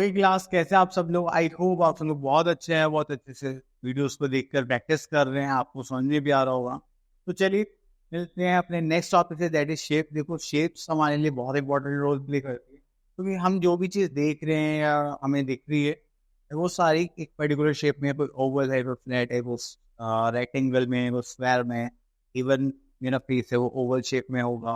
Okay class, कैसे आप सब लोग? आई होप आप सब लोग बहुत अच्छे हैं, बहुत अच्छे से वीडियोस को देखकर प्रैक्टिस कर रहे हैं, आपको समझ में भी आ रहा होगा। तो चलिए मिलते हैं अपने नेक्स्ट टॉपिक से, दैट इज शेप। देखो, शेप्स हमारे लिए बहुत इंपॉर्टेंट रोल प्ले करती है, क्योंकि हम जो भी चीज़ देख रहे हैं या हमें दिख रही है वो सारी एक पर्टिकुलर शेप में, कोई ओवल है, कोई फ्लैट है, वो रेक्टेंगल में, वो स्क्वायर में। इवन मेरा फेस है वो ओवल शेप में होगा,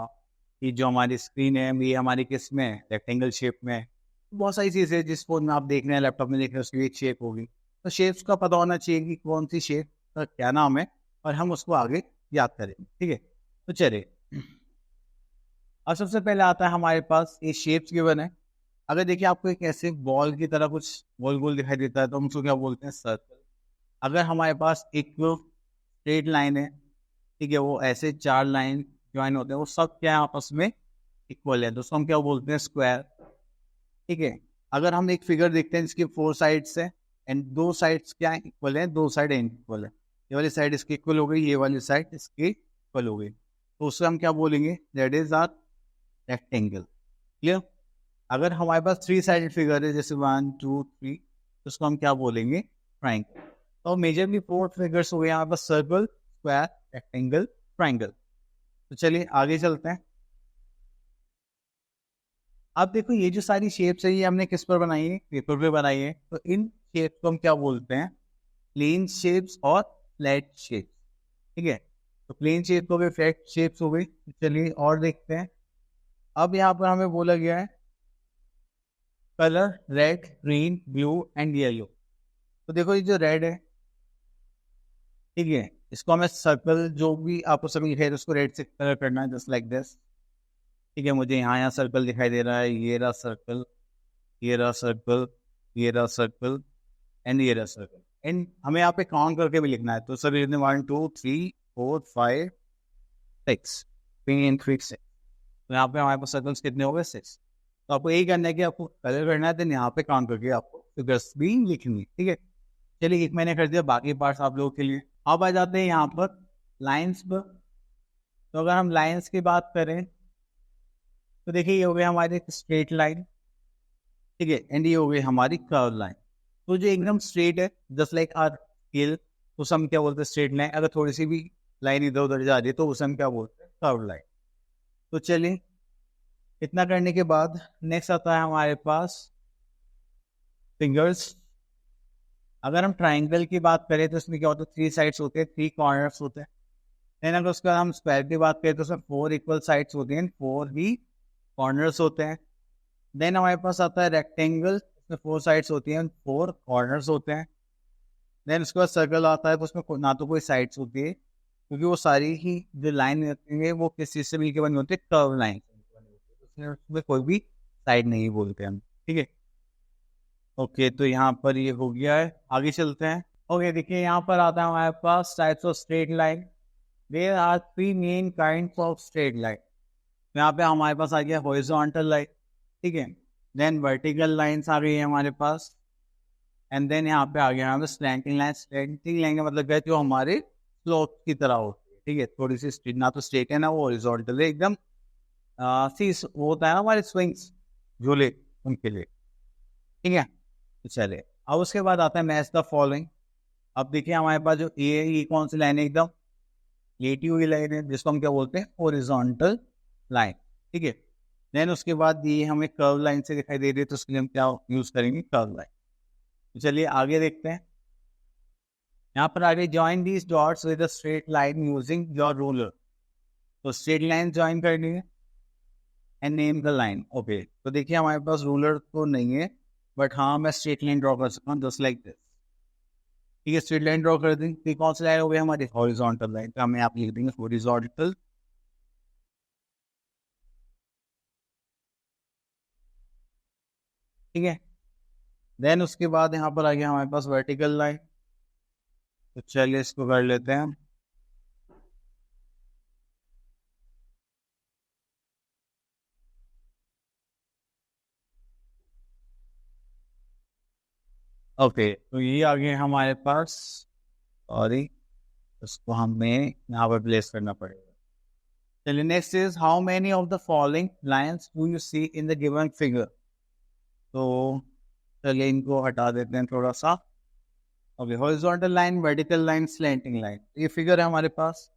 कि जो हमारी स्क्रीन है ये हमारी किस में, रेक्टेंगल शेप में। बहुत सारी चीज़ें हैं, जिस फोन में आप देख रहे हैं, लैपटॉप में देख रहे हैं, उसकी एक शेप होगी। तो शेप्स का पता होना चाहिए कि कौन सी शेप का क्या नाम है, और हम उसको आगे याद करेंगे। ठीक है, तो चलिए अब सबसे पहले आता है हमारे पास ये शेप्स गिवन है। अगर देखिए आपको एक ऐसे बॉल की तरह कुछ गोल गोल दिखाई देता है तो हम उसको क्या बोलते हैं? सर्कल। अगर हमारे पास एक स्ट्रेट लाइन है, ठीक है, वो ऐसे चार लाइन ज्वाइन होते हैं, वो सब क्या है, आपस में इक्वल है, तो उसको हम क्या बोलते हैं? स्क्वायर। ठीक है, अगर हम एक फिगर देखते हैं जिसके फोर साइड्स है एंड दो साइड्स क्या है? इक्वल है, दो साइड इक्वल है। ये वाली साइड इसकी इक्वल हो गई, ये वाली साइड इसकी इक्वल हो गई, तो उससे हम क्या बोलेंगे? That is are rectangle. Clear? अगर हमारे पास थ्री साइडेड फिगर है, जैसे 1 2 3, तो उसको हम क्या बोलेंगे? ट्राइंगल। तो मेजरली फोर फिगर्स हो गए हमारे पास: सर्कल, स्क्वायर, रेक्टेंगल, ट्राइंगल। तो चलिए आगे चलते हैं। अब देखो, ये जो सारी शेप्स है ये हमने किस पर बनाई है? पेपर पे बनाई है। तो इन शेप्स को हम क्या बोलते हैं? प्लेन शेप्स और फ्लैट शेप्स। ठीक है, तो प्लेन शेप्स हो गए, फ्लैट शेप्स हो गई। तो चलिए और देखते हैं। अब यहाँ पर हमें बोला गया है colour red, green, blue and yellow. तो देखो, ये जो रेड है, ठीक है, इसको हमें सर्कल, जो भी आपको सर्कल दिखाई दे उसको रेड से कलर करना है, जस्ट लाइक दिस। ठीक है, मुझे यहाँ सर्कल दिखाई दे रहा है, ये रहा सर्कल, ये रहा सर्कल, ये रहा सर्कल एंड ये रहा सर्कल। एंड हमें यहाँ पे काउंट करके भी लिखना है, तो सर लिखने 1 2 3 4 5 6, 3 तो यहाँ पे हमारे पास सर्कल्स कितने हो गए? 6। तो आपको यही करना है कि आपको कलर करना है, देन यहाँ पे काउंट करके आपको फिगर्स भी लिखनी है। ठीक है, चलिए एक मैंने कर दिया, बाकी पार्ट्स आप लोगों के लिए। अब आ जाते हैं यहाँ पर लाइन्स पर। तो अगर हम लाइन्स की बात करें तो देखिए, ये हो गया हमारी स्ट्रेट लाइन, ठीक है, एंड ये हो गई हमारी कर्व लाइन। तो जो एकदम स्ट्रेट है, जस्ट लाइक आर स्केल, तो हम क्या बोलते हैं? Straight line. अगर थोड़ी सी भी लाइन इधर उधर जा रही है तो उसे हम क्या बोलते हैं? Curve line. तो चलिए, इतना करने के बाद नेक्स्ट आता है हमारे पास फिंगर्स। अगर हम ट्राइंगल की बात करें तो इसमें क्या होता है? थ्री साइड्स होते हैं, थ्री कॉर्नर्स होते हैं। देन अगर उसके बाद हम स्क्वायर की बात करें तो उसमें फोर इक्वल साइड्स होती हैं, फोर ही कॉर्नर्स होते हैं। देन हमारे पास आता है रेक्टेंगल, इसमें फोर साइड्स होती हैं, फोर कॉर्नर्स होते हैं। देन उसके बाद सर्कल आता है, तो उसमें ना तो कोई साइड्स होती है, क्योंकि वो सारी ही जो लाइन होती है वो किस चीज़ से मिलकर बनी होती है? Curve line. उसमें कोई भी साइड नहीं बोलते हम। ठीक है, ओके, तो यहाँ पर ये हो गया है, आगे चलते हैं। ओके, देखिए यहाँ पर आता है हमारे पास types of straight line. There are three main kinds of straight line. यहाँ पे हमारे पास आ गया हॉरिजॉन्टल लाइन, ठीक है, देन वर्टिकल लाइंस आ गई है हमारे पास, एंड देन यहाँ पे आ गया हमारे स्लैंटिंग लाइन। स्लैंटिंग लाइन का मतलब क्या है? जो हमारे स्लोप की तरह होती है, ठीक है, थोड़ी सी स्ट्रेट, ना तो स्ट्रेट है ना वो हॉरिजॉन्टल है, एकदम सी वो होता है ना हमारे स्विंग्स, झूले, उनके लिए। ठीक है, तो चलिए अब उसके बाद आता है मैच द फॉलोइंग। अब देखिए हमारे पास जो ए है, ये कौन सी लाइन है? एकदम लेटी हुई लाइन है, जिसको हम क्या बोलते हैं? Horizontal line. ठीक है, देन उसके बाद ये हमें कर्व लाइन से दिखाई दे रही है, तो उसके लिए हम क्या यूज करेंगे? Curve line. तो चलिए आगे देखते हैं। यहाँ पर आगे join these dots with a straight line using your ruler. तो स्ट्रेट लाइन ज्वाइन करनी है and name the line. Okay, तो देखिए हमारे पास रूलर तो नहीं है, बट हाँ मैं स्ट्रेट लाइन ड्रॉ कर सकता हूँ, जस्ट लाइक दिस। ठीक है, स्ट्रेट लाइन ड्रॉ कर दें, तो कौन सी लाइन हो गई हमारी? Horizontal line. तो हमें आप लिख देंगे हॉरिजॉन्टल। ठीक है, देन उसके बाद यहाँ पर आ गया हमारे पास वर्टिकल लाइन। तो चलिए इसको कर लेते हैं। ओके, तो ये आ गए हमारे पास, सॉरी, इसको हमें यहाँ पर प्लेस करना पड़ेगा। चलिए next is how many of the following lines do you see in the given figure. तो चलिए इनको हटा देते हैं थोड़ा सा। Okay, horizontal line, vertical line, slanting line, ये फिगर है हमारे पास।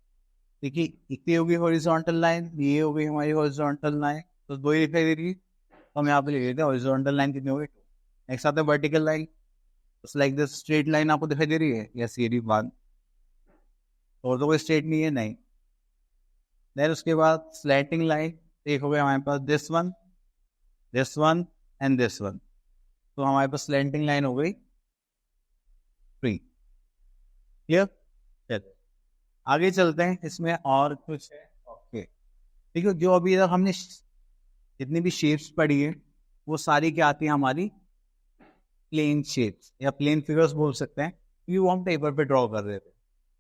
देखिए इतनी होगी हॉरिजॉन्टल लाइन, ये हो गई हमारी हॉरिजॉन्टल लाइन, तो दो ही दिखाई दे रही है। तो हम यहाँ पे लिख लेते हैं हॉरिजॉन्टल लाइन कितनी होगी, नेक्स्ट आता है vertical line, like this straight line आपको दिखाई दे रही है, यस ये वन, और तो कोई स्ट्रेट नहीं है, नहीं। देन उसके बाद स्लैंटिंग लाइन, एक हो गया हमारे पास this one and this one, तो हमारे पास स्लैंटिंग लाइन हो गई 3। क्लियर? चलिए आगे चलते हैं, इसमें और कुछ है। ओके, देखो जो अभी तक हमने जितनी भी शेप्स पढ़ी है वो सारी क्या आती है हमारी, प्लेन शेप्स या प्लेन फिगर्स बोल सकते हैं, क्योंकि वो हम पेपर पे ड्रॉ कर रहे थे।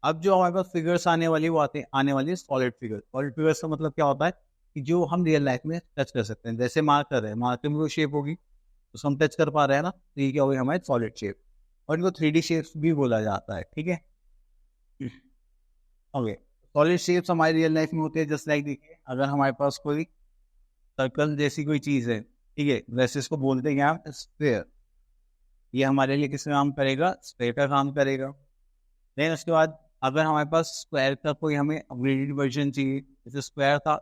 अब जो हमारे पास फिगर्स आने वाली वो आने वाली सॉलिड फिगर। सॉलिड फिगर्स का मतलब क्या होता है कि जो हम रियल लाइफ में टच कर सकते हैं, जैसे मार्कर है, मार्कर में वो शेप होगी तो हम टच कर पा रहे हैं ना, तो ये क्या होगी हमारी सॉलिड शेप, और इनको 3D शेप्स भी बोला जाता है। ठीक है, ओके। सॉलिड शेप्स हमारी रियल लाइफ में होते हैं, जस्ट लाइक देखिए अगर हमारे पास कोई सर्कल जैसी कोई चीज है, ठीक है, वैसे इसको बोलते हैं क्या, स्फीयर। ये हमारे लिए किस काम करेगा, स्फीयर का काम करेगा। देन उसके बाद अगर हमारे पास स्क्वायर का कोई हमें अपग्रेडेड वर्जन चाहिए, जैसे स्क्वायर था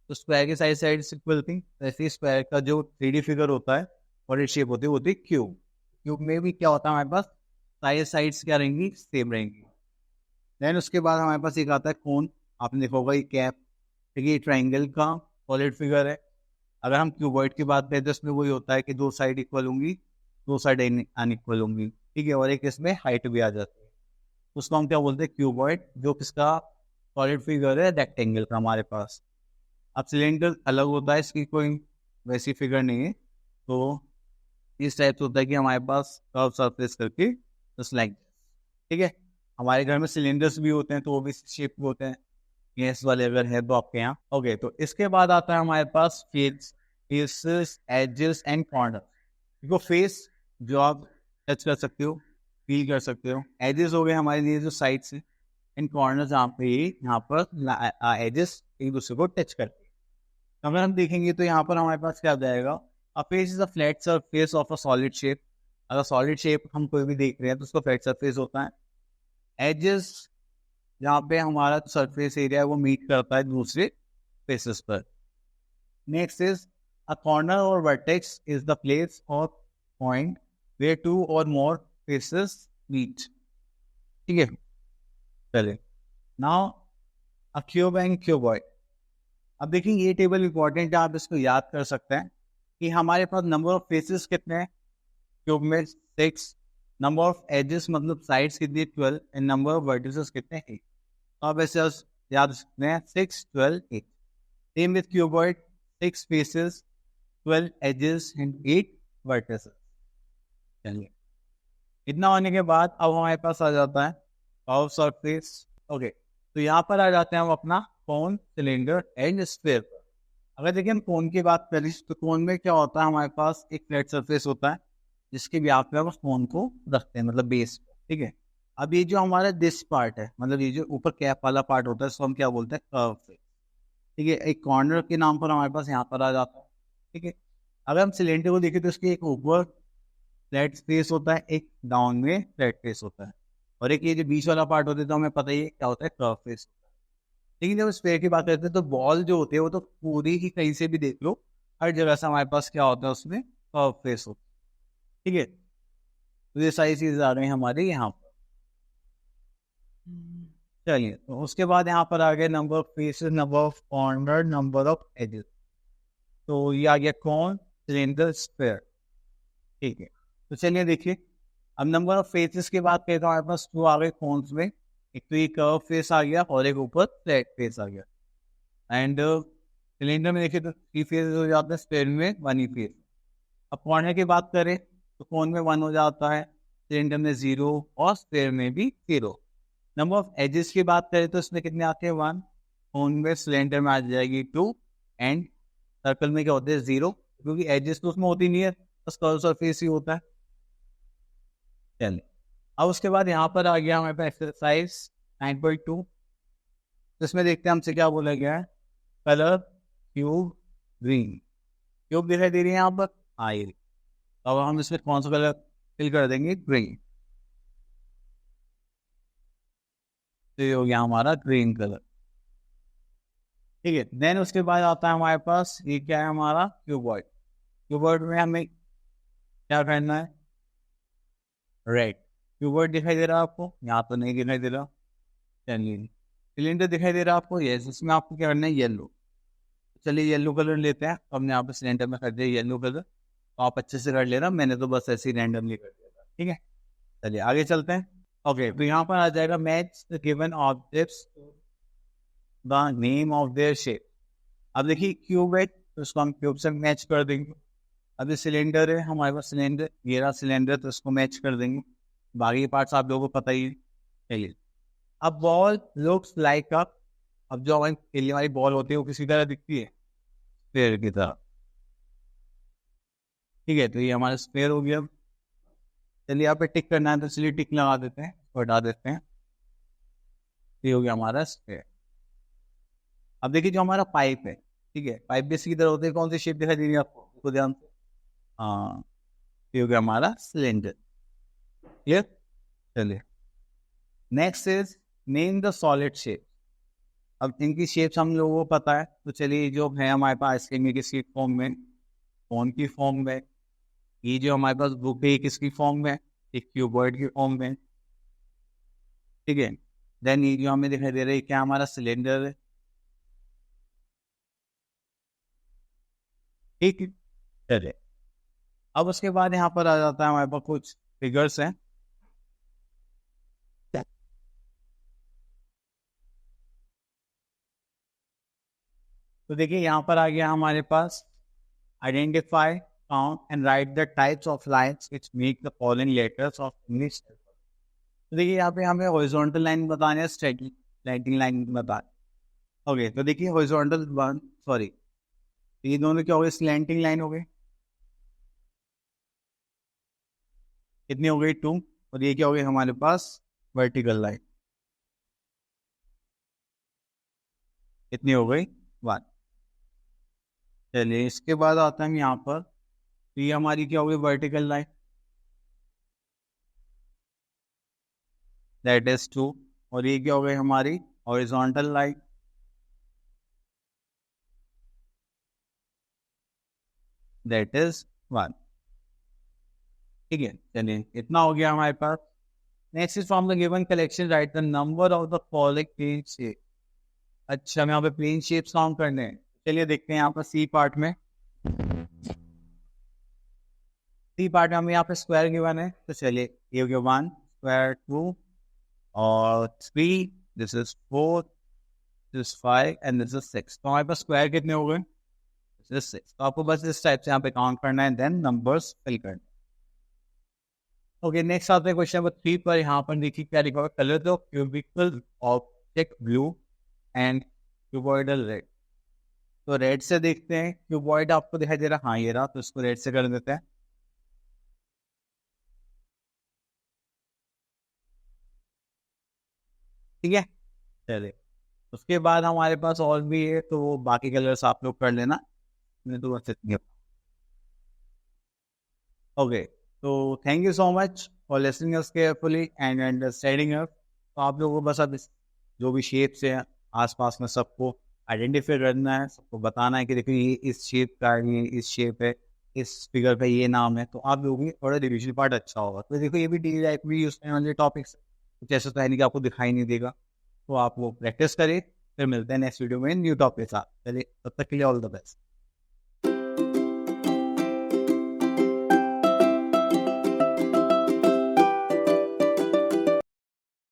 तो स्क्वायर के साइड साइड इक्वल थी, वैसे ही स्क्वायर का जो 3D फिगर होता है और शेप होती है वो होती है क्यूब। क्यूब में भी क्या होता है हमारे पास, साइड साइड्स क्या रहेंगी, सेम रहेंगी। देन उसके बाद हमारे पास एक आता है कोन, आपने देखा होगा ये कैप, ठीक है, ये ट्राइंगल का सॉलिड फिगर है। अगर हम क्यूबॉइड की बात करें तो इसमें वही होता है कि दो साइड इक्वल होंगी, दो साइड अनइक्वल होंगी, ठीक है, और एक इसमें हाइट भी आ जाती है, उसको हम क्या बोलते हैं, क्यूबॉइड, जो किसका सॉलिड फिगर है, रेक्टेंगल का हमारे पास। अब सिलेंडर अलग होता है, इसकी कोई वैसी फिगर नहीं है, तो इस टाइप से होता है कि हमारे पास कर्व सरफेस करके जस्ट लाइक, ठीक है। हमारे घर में सिलेंडर्स भी होते हैं तो वो भी शेप होते हैं, गैस वाले अगर है तो आपके यहाँ। ओके, तो इसके बाद आता है हमारे पास फेसेस, एजेस एंड कॉर्नर। देखो फेस जो आप टच कर सकते हो, फील कर सकते हो, एजेस हो गए हमारे लिए जो साइड्स हैं, एंड कॉर्नर जहाँ पे यहाँ पर एजेस एक दूसरे को टच करते हैं। तो अगर हम देखेंगे तो यहाँ पर हमारे पास क्या आ जाएगा, अ face is a flat surface of a solid shape. अगर सॉलिड शेप हम कोई भी देख रहे हैं तो उसको फ्लैट सरफेस होता है। एजेस जहाँ पे हमारा सरफेस एरिया है वो मीट करता है दूसरे फेसेस पर। नेक्स्ट इज अ कॉर्नर और वर्टेक्स इज द प्लेस और पॉइंट वेयर टू और मोर फेसेस मीट, ठीक है। चलिए now a cube and cuboid. अब देखिए ये टेबल इंपॉर्टेंट है, आप इसको याद कर सकते हैं कि हमारे पास नंबर ऑफ फेसेस कितने हैं क्यूब में, 6, नंबर ऑफ एजेस मतलब साइड्स कितनी, 12, एंड नंबर ऑफ वर्टिसेस कितने, 8। तो आप ऐसे याद सकते हैं 6, 12, 8। Same with cuboid, 6 faces, 12 edges and 8 vertices. चलिए इतना होने के बाद अब हमारे पास आ जाता है कर्व सरफेस। ओके, तो यहाँ पर आ जाते हैं हम अपना कोन, सिलेंडर एंड स्फीयर पर। अगर देखिए हम कोन की बात करें तो कोन में क्या होता है, हमारे पास एक फ्लैट सरफेस होता है जिसके व्याप में हम उस कोन को रखते हैं, मतलब बेस पर, ठीक है। अब ये जो हमारा दिस पार्ट है, मतलब ये जो ऊपर कैप वाला पार्ट होता है, इसको हम क्या बोलते हैं, कर्व फेस, ठीक है। एक कॉर्नर के नाम पर हमारे पास यहाँ पर आ जाता है, ठीक है। अगर हम सिलेंडर को देखें तो इसके एक ऊपर फ्लैट फेस होता है, एक डाउन में फ्लैट फेस होता है, और एक ये जो बीच वाला पार्ट होता है तो हमें पता ही है क्या होता है, कर्व फेस होता है। लेकिन जब स्फीयर की बात करते हैं तो बॉल जो होते हैं वो तो पूरी ही कहीं से भी देख लो, हर जगह से हमारे पास क्या होता है, उसमें कर्व फेस होता है, ठीक है। तो ये सारी चीजें आ गई हमारे यहाँ पर। चलिए तो उसके बाद यहाँ पर आ गए number of faces, number of corner, number of edges. तो ये आ गया कौन, सिलेंडर, स्फीयर, ठीक है। तो चलिए देखिए अब नंबर ऑफ फेसेस की बात करें तो हमारे पास 2 आ गए कॉन्स में, एक तो ये कर्व फेस आ गया और एक ऊपर फ्लैट फेस आ गया। एंड सिलेंडर में देखिए तो 3 फेसेस हो जाते हैं, स्फीयर में 1 ही फेस। अब कॉर्नर की बात करें तो कौन में 1 हो जाता है, सिलेंडर में 0 और स्फीयर में भी 0। नंबर ऑफ एजेस की बात करें तो इसमें कितने आते हैं, 1, कौन में सिलेंडर में आ जाएगी 2, एंड सर्कल में क्या होते हैं, 0, क्योंकि एजेस तो उसमें होती नहीं है, बस कर्व सरफेस ही होता है। चलिए अब उसके बाद यहाँ पर आ गया हमारे पास एक्सरसाइज 9.2, जिसमें देखते हैं हमसे क्या बोला गया है, कलर क्यूब ग्रीन। क्यूब दिखाई दे रही है यहाँ पर, हाँ ये, तो अब हम इसमें कौन सा कलर फिल कर देंगे, ग्रीन। तो ये हो गया हमारा ग्रीन कलर। ठीक है, देन उसके बाद आता है हमारे पास, ये क्या है हमारा क्यूबॉइड। क्यूबॉइड में हमें क्या करना है, रेड। क्यूबॉइड दिखाई दे रहा है आपको, यहाँ तो नहीं दिखाई दे रहा, चलिए। सिलेंडर दिखाई दे रहा है आपको, यस, इसमें आपको क्या करना है, येलो। चलिए येलो कलर लेते हैं, तो हमने यहाँ पे सिलेंडर में कर दिया येलो कलर। तो आप अच्छे से कर लेना, मैंने तो बस ऐसे ही रैंडमली कर दिया था, ठीक है। चलिए आगे चलते हैं। ओके, तो यहाँ पर आ जाएगा match the given objects the name of their shape. अब देखिए क्यूब है, तो इसको हम क्यूब से मैच कर देंगे। अभी सिलेंडर है हमारे पास, सिलेंडर, ये रहा सिलेंडर, तो इसको मैच कर देंगे। बाकी पार्ट्स आप लोगों को पता ही है। चलिए, अब बॉल लुक्स लाइक अ, अब जो हमारी खेलने वाली बॉल होती है वो किसी तरह दिखती है, स्फेयर की तरह। ठीक है, तो ये हमारा स्फेयर हो गया। चलिए यहाँ पे टिक करना है, तो चलिए टिक लगा देते हैं, हटा देते हैं। ये हो गया हमारा स्फेयर। अब देखिए जो हमारा पाइप है, ठीक है, पाइप भी इसी की तरह होते हैं। कौन सी शेप दिखाई दे रही है आपको, देखो ध्यान से। हाँ, ये हो गया हमारा सिलेंडर। क्लियर। चलिए, next is name the solid shape. अब इनकी शेप्स हम लोगों को पता है, तो चलिए जो है हमारे पास आइसक्रीम में किसकी फॉर्म में, फोन की फॉर्म में। ये जो हमारे पास बुक है किसकी फॉर्म में, एक क्यूबॉइड की फॉर्म में। ठीक है, देन ये जो हमें दिखाई दे रहा है क्या, हमारा सिलेंडर है। ठीक है, चलिए। अब उसके बाद यहाँ पर आ जाता है हमारे पास कुछ फिगर्स हैं। तो देखिए यहाँ पर आ गया हमारे पास, identify count and write the types of lines which make the following letters of English. तो देखिए यहाँ पे हमें हॉरिजॉन्टल लाइन बताने हैं, स्ट्रेटिंग लाइन बता। ओके, तो देखिए हॉरिजॉन्टल वन, सॉरी, ये दोनों क्या हो गए, स्लैंटिंग लाइन हो गई। कितनी हो गई, 2। और ये क्या हो गई हमारे पास, वर्टिकल लाइन। कितनी हो गई, 1। चलिए इसके बाद आता है यहाँ पर, तो ये हमारी क्या हो गई, वर्टिकल लाइन, दैट इज 2। और ये क्या हो गई हमारी, हॉरिजॉन्टल लाइन, दैट इज 1। ठीक है, चलिए इतना हो गया हमारे पास। Next is from the given collection write the number of the following plane shape. अच्छा, हम यहाँ पे प्लेन शेप्स काउंट करने हैं। चलिए देखते हैं यहाँ पर सी पार्ट में। सी पार्ट में हमें यहाँ पे स्क्वायर गिवन है, तो चलिए ये हो गया 1 स्क्वायर, 2 और 3, this is 4, this is 5 and this is 6। तो हमारे पास स्क्वायर कितने हो गए, दिस इज 6। तो आपको बस इस टाइप से यहाँ पे काउंट करना है, देन नंबर्स फिल करना है। ओके, नेक्स्ट आते हैं क्वेश्चन नंबर 3 पर। यहाँ पर देखिए क्या लिखा हुआ, colour the cubical object blue and cuboidal red. तो रेड से देखते हैं, क्यूबॉइड आपको दिखाई दे रहा, हाँ ये रहा, तो इसको रेड से कर देते हैं। ठीक है, चलिए। उसके बाद हमारे पास और भी है, तो वो बाकी कलर्स आप लोग कर लेना, मैं तो बस इतनी। ओके, तो thank you so much for listening us carefully and understanding us. तो आप लोगों को बस अब जो भी शेप्स हैं आसपास में सबको आइडेंटिफाई करना है, सबको बताना है कि देखो ये इस शेप का है, ये इस शेप है, इस फिगर का ये नाम है। तो आप लोगों की थोड़ा रिविजन पार्ट अच्छा होगा। तो देखो ये भी डेली लाइफ में यूज करने वाले टॉपिक्स, कुछ ऐसा तो है नहीं कि आपको दिखाई नहीं देगा। तो आप वो प्रैक्टिस करिए, फिर मिलते हैं नेक्स्ट वीडियो में न्यू टॉपिक के साथ। चलिए, तब तक के लिए ऑल द बेस्ट।